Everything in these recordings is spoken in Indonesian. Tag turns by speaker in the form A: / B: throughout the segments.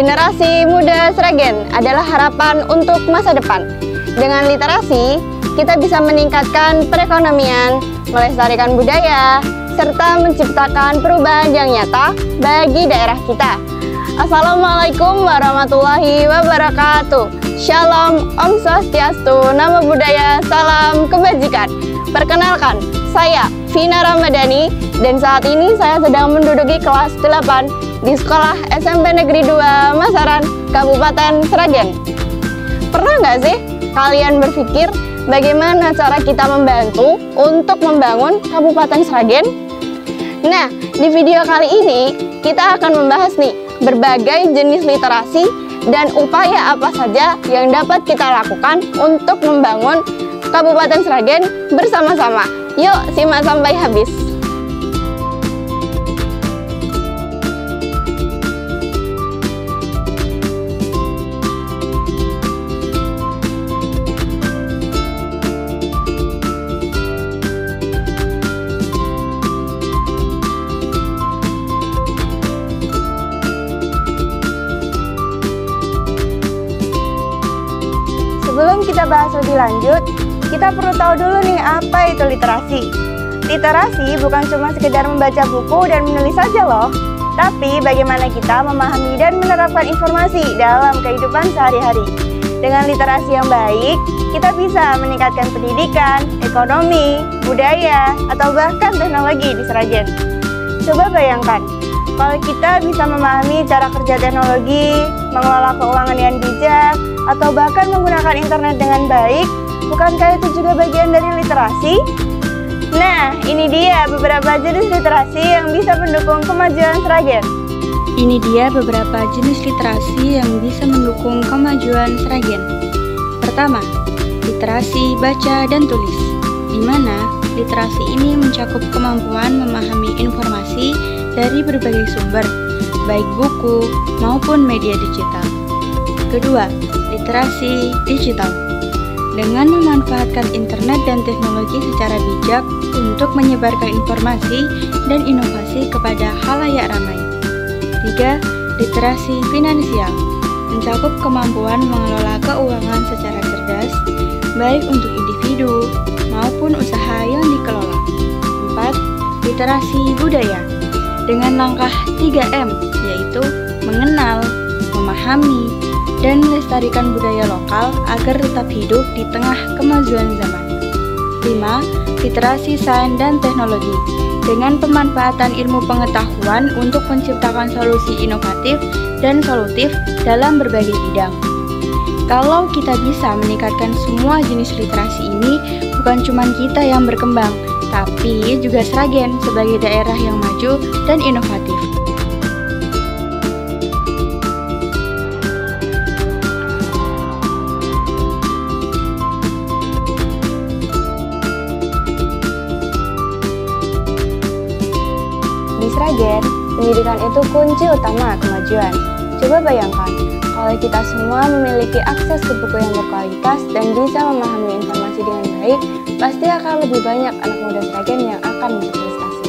A: Generasi muda Sragen adalah harapan untuk masa depan. Dengan literasi, kita bisa meningkatkan perekonomian, melestarikan budaya, serta menciptakan perubahan yang nyata bagi daerah kita. Assalamualaikum warahmatullahi wabarakatuh. Shalom, Om Swastiastu, Namo Buddhaya, salam kebajikan. Perkenalkan, saya Vina Ramadhani dan saat ini saya sedang menduduki kelas 8 di Sekolah SMP Negeri 2 Masaran, Kabupaten Sragen. Pernah nggak sih kalian berpikir bagaimana cara kita membantu untuk membangun Kabupaten Sragen? Nah, di video kali ini kita akan membahas nih berbagai jenis literasi dan upaya apa saja yang dapat kita lakukan untuk membangun Kabupaten Sragen bersama-sama. Yuk simak sampai habis. Sebelum kita bahas lebih lanjut, kita perlu tahu dulu nih apa itu literasi. Literasi bukan cuma sekedar membaca buku dan menulis saja loh, tapi bagaimana kita memahami dan menerapkan informasi dalam kehidupan sehari-hari. Dengan literasi yang baik, kita bisa meningkatkan pendidikan, ekonomi, budaya, atau bahkan teknologi di Sragen. Coba bayangkan, kalau kita bisa memahami cara kerja teknologi, mengelola keuangan yang bijak, atau bahkan menggunakan internet dengan baik, bukankah itu juga bagian dari literasi? Nah, ini dia beberapa jenis literasi yang bisa mendukung kemajuan Sragen.
B: Ini dia beberapa jenis literasi yang bisa mendukung kemajuan Sragen. Pertama, literasi baca dan tulis, di mana literasi ini mencakup kemampuan memahami informasi dari berbagai sumber, baik buku maupun media digital. Kedua, literasi digital, dengan memanfaatkan internet dan teknologi secara bijak untuk menyebarkan informasi dan inovasi kepada khalayak ramai. Tiga, literasi finansial, mencakup kemampuan mengelola keuangan secara cerdas, baik untuk individu maupun usaha yang dikelola. Empat, literasi budaya, dengan langkah 3M, yaitu mengenal, memahami, dan melestarikan budaya lokal agar tetap hidup di tengah kemajuan zaman. 5. Literasi sains dan teknologi, dengan pemanfaatan ilmu pengetahuan untuk menciptakan solusi inovatif dan solutif dalam berbagai bidang. Kalau kita bisa meningkatkan semua jenis literasi ini, bukan cuma kita yang berkembang, tapi juga Sragen sebagai daerah yang maju dan inovatif.
A: Di Sragen, pendidikan itu kunci utama kemajuan. Coba bayangkan, kalau kita semua memiliki akses ke buku yang berkualitas dan bisa memahami informasi dengan baik, pasti akan lebih banyak anak muda Sragen yang akan berprestasi.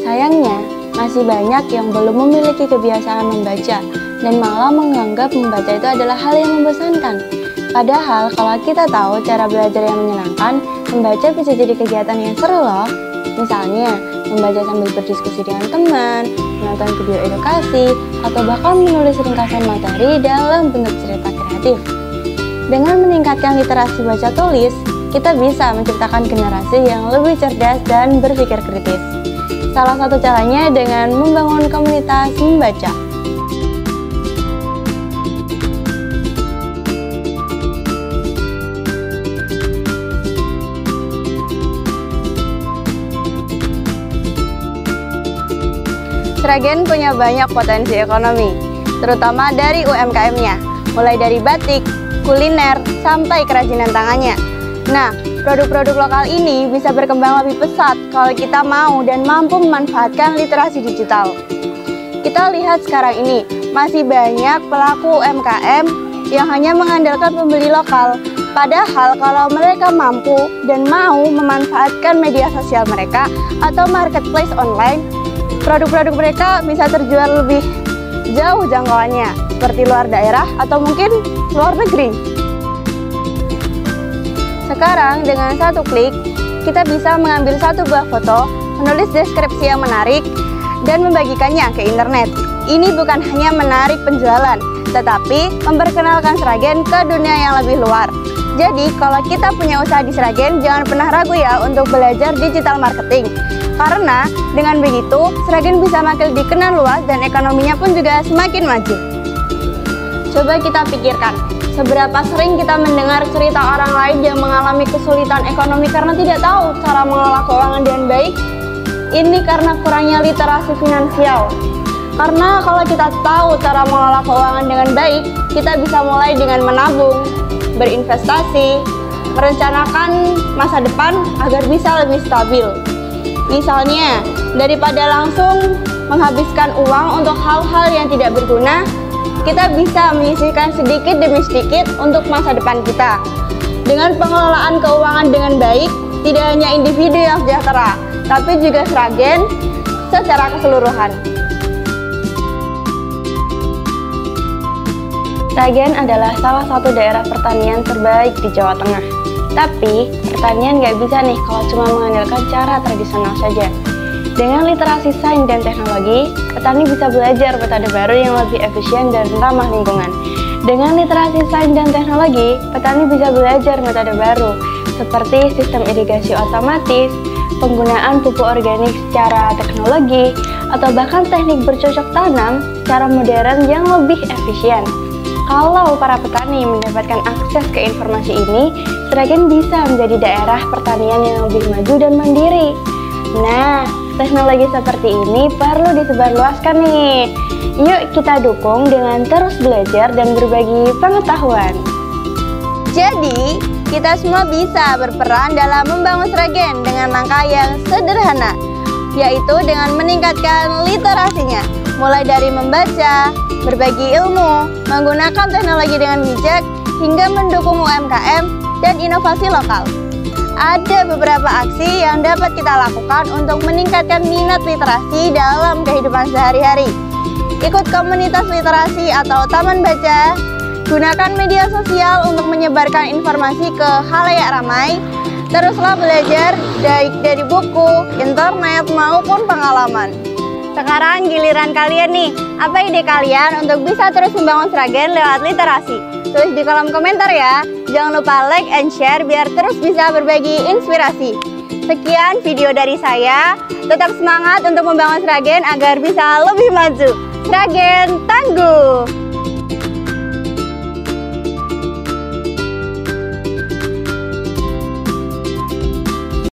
A: Sayangnya, masih banyak yang belum memiliki kebiasaan membaca dan malah menganggap membaca itu adalah hal yang membosankan. Padahal, kalau kita tahu cara belajar yang menyenangkan, membaca bisa jadi kegiatan yang seru loh. Misalnya, membaca sambil berdiskusi dengan teman, menonton video edukasi, atau bahkan menulis ringkasan materi dalam bentuk cerita kreatif. Dengan meningkatkan literasi baca tulis, kita bisa menciptakan generasi yang lebih cerdas dan berpikir kritis. Salah satu caranya dengan membangun komunitas membaca. Sragen punya banyak potensi ekonomi, terutama dari UMKM-nya, mulai dari batik, kuliner, sampai kerajinan tangannya. Nah, produk-produk lokal ini bisa berkembang lebih pesat kalau kita mau dan mampu memanfaatkan literasi digital. Kita lihat sekarang ini, masih banyak pelaku UMKM yang hanya mengandalkan pembeli lokal. Padahal kalau mereka mampu dan mau memanfaatkan media sosial mereka atau marketplace online, produk-produk mereka bisa terjual lebih jauh jangkauannya, seperti luar daerah atau mungkin luar negeri. Sekarang dengan satu klik, kita bisa mengambil satu buah foto, menulis deskripsi yang menarik, dan membagikannya ke internet. Ini bukan hanya menarik penjualan, tetapi memperkenalkan Sragen ke dunia yang lebih luar. Jadi, kalau kita punya usaha di Sragen, jangan pernah ragu ya untuk belajar digital marketing. Karena dengan begitu, Sragen bisa makin dikenal luas dan ekonominya pun juga semakin maju. Coba kita pikirkan, seberapa sering kita mendengar cerita orang lain yang mengalami kesulitan ekonomi karena tidak tahu cara mengelola keuangan dengan baik? Ini karena kurangnya literasi finansial. Karena kalau kita tahu cara mengelola keuangan dengan baik, kita bisa mulai dengan menabung, berinvestasi, merencanakan masa depan agar bisa lebih stabil. Misalnya, daripada langsung menghabiskan uang untuk hal-hal yang tidak berguna, kita bisa menyisihkan sedikit demi sedikit untuk masa depan kita. Dengan pengelolaan keuangan dengan baik, tidak hanya individu yang sejahtera, tapi juga Sragen secara keseluruhan. Sragen adalah salah satu daerah pertanian terbaik di Jawa Tengah. Tapi, pertanian nggak bisa nih kalau cuma mengandalkan cara tradisional saja. Dengan literasi sains dan teknologi, petani bisa belajar metode baru yang lebih efisien dan ramah lingkungan. Dengan literasi sains dan teknologi, petani bisa belajar metode baru, seperti sistem irigasi otomatis, penggunaan pupuk organik secara teknologi, atau bahkan teknik bercocok tanam secara modern yang lebih efisien. Kalau para petani mendapatkan akses ke informasi ini, Sragen bisa menjadi daerah pertanian yang lebih maju dan mandiri. Nah, teknologi seperti ini perlu disebarluaskan nih. Yuk kita dukung dengan terus belajar dan berbagi pengetahuan. Jadi, kita semua bisa berperan dalam membangun Sragen dengan langkah yang sederhana, yaitu dengan meningkatkan literasinya, mulai dari membaca, berbagi ilmu, menggunakan teknologi dengan bijak, hingga mendukung UMKM dan inovasi lokal. Ada beberapa aksi yang dapat kita lakukan untuk meningkatkan minat literasi dalam kehidupan sehari-hari. Ikut komunitas literasi atau taman baca, gunakan media sosial untuk menyebarkan informasi ke khalayak ramai, teruslah belajar baik dari buku, internet, maupun pengalaman. Sekarang giliran kalian nih, apa ide kalian untuk bisa terus membangun Sragen lewat literasi? Tulis di kolom komentar ya. Jangan lupa like and share biar terus bisa berbagi inspirasi. Sekian video dari saya. Tetap semangat untuk membangun Sragen agar bisa lebih maju. Sragen tangguh!